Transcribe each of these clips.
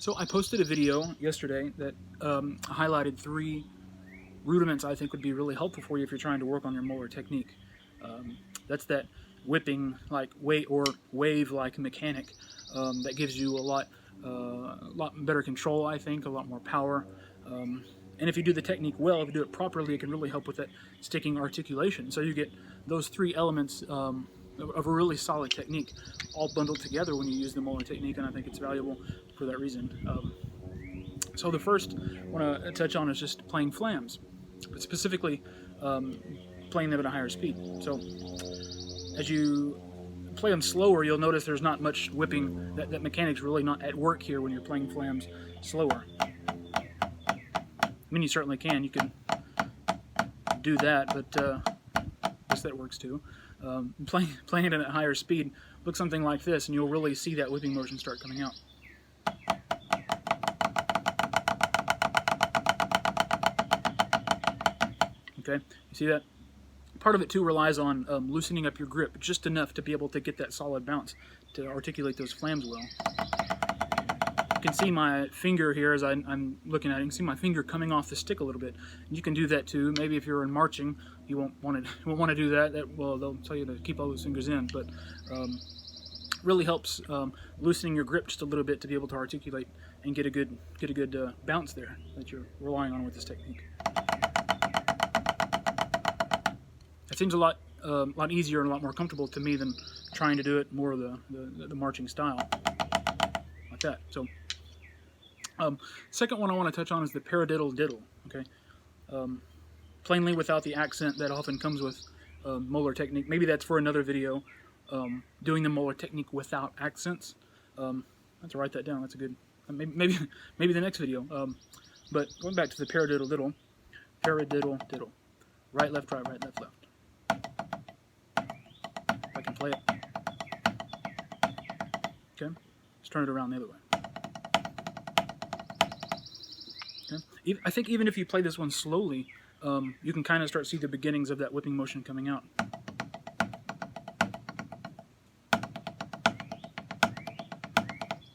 So I posted a video yesterday that highlighted 3 rudiments I think would be really helpful for you if you're trying to work on your Moeller technique. That's that whipping like wave like mechanic that gives you a lot better control, I think, a lot more power. And if you do the technique well, if you do it properly, it can really help with that sticking articulation. So you get those 3 elements of a really solid technique all bundled together when you use the Moeller technique, and I think it's valuable for that reason. So the first I want to touch on is just playing flams, but specifically playing them at a higher speed. So as you play them slower, you'll notice there's not much whipping. That mechanic's really not at work here when you're playing flams slower. I mean, you certainly can. You can do that, but I guess that works too. Playing it at a higher speed, look something like this, and you'll really see that whipping motion start coming out. Okay, you see that? Part of it too relies on loosening up your grip just enough to be able to get that solid bounce to articulate those flams well. You can see my finger here as I'm looking at it. You can see my finger coming off the stick a little bit. You can do that too. Maybe if you're in marching, you won't want to do that. Well, they'll tell you to keep all those fingers in, but really helps loosening your grip just a little bit to be able to articulate and get a good bounce there that you're relying on with this technique. It seems a lot easier and a lot more comfortable to me than trying to do it more of the marching style like that. So. Second one I want to touch on is the Paradiddlediddle. Okay, plainly without the accent that often comes with Moeller technique. Maybe that's for another video. Doing the Moeller technique without accents. I have to write that down. That's a good. Maybe the next video. But going back to the Paradiddlediddle, Paradiddlediddle, right, left, right, left, left. If I can play it. Okay, let's turn it around the other way. Okay. I think even if you play this one slowly, you can kind of start to see the beginnings of that whipping motion coming out.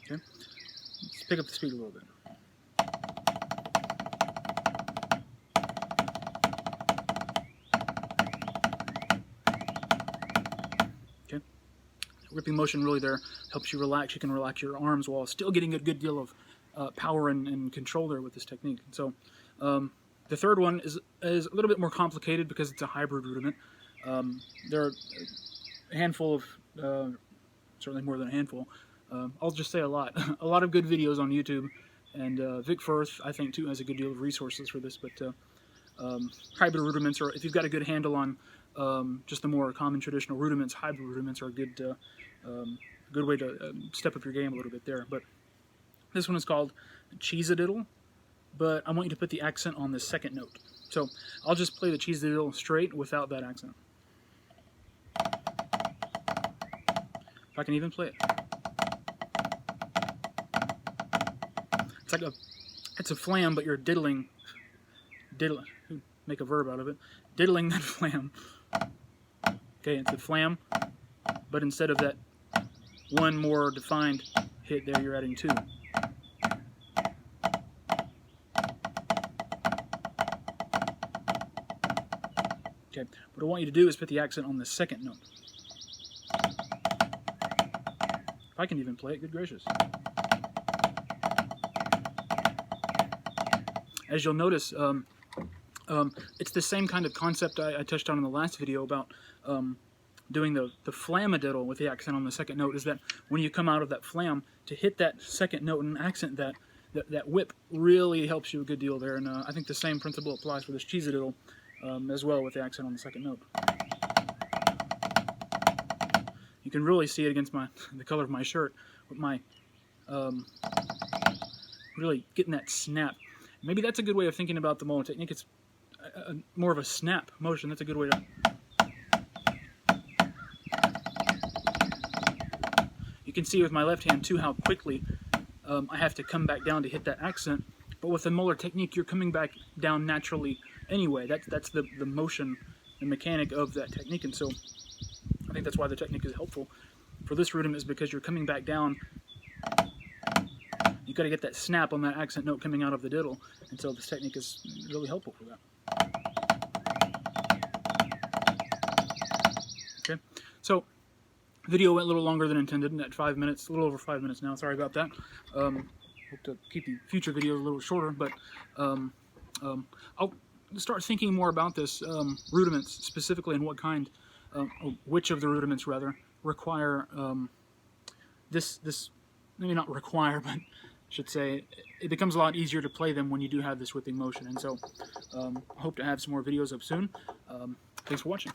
Okay, let's pick up the speed a little bit. Okay, whipping motion really there helps you relax. You can relax your arms while still getting a good deal of power and control there with this technique. So the third one is a little bit more complicated because it's a hybrid rudiment. There are a handful of, certainly more than a handful, I'll just say a lot of good videos on YouTube, and Vic Firth, I think, too, has a good deal of resources for this, but hybrid rudiments, or if you've got a good handle on just the more common traditional rudiments, hybrid rudiments are a good way to step up your game a little bit there. But this one is called Cheeseadiddle, but I want you to put the accent on the second note. So I'll just play the Cheeseadiddle straight without that accent. If I can even play it. It's a flam, but you're diddling, make a verb out of it, diddling that flam. Okay, it's a flam, but instead of that one more defined hit there, you're adding 2. Okay, what I want you to do is put the accent on the second note. If I can even play it, good gracious. As you'll notice, it's the same kind of concept I touched on in the last video about doing the flamadiddle with the accent on the second note, is that when you come out of that flam, to hit that second note and accent that whip really helps you a good deal there, and I think the same principle applies for this Cheeseadiddle as well with the accent on the second note. You can really see it against the color of my shirt, with my really getting that snap. Maybe that's a good way of thinking about the Moeller technique. It's more of a snap motion. That's a good way to... You can see with my left hand too how quickly I have to come back down to hit that accent. But with the Moeller technique, you're coming back down naturally anyway. That's the motion, the mechanic of that technique. And so I think that's why the technique is helpful for this rudiment, is because you're coming back down. You you got to get that snap on that accent note coming out of the diddle, and so this technique is really helpful for that. Okay, so video went a little longer than intended, at 5 minutes, a little over 5 minutes now. Sorry about that. Hope to keep the future videos a little shorter, but I'll start thinking more about this rudiments specifically, and what kind, which of the rudiments rather require this maybe not require, but I should say it becomes a lot easier to play them when you do have this whipping motion. And so I hope to have some more videos up soon. Thanks for watching.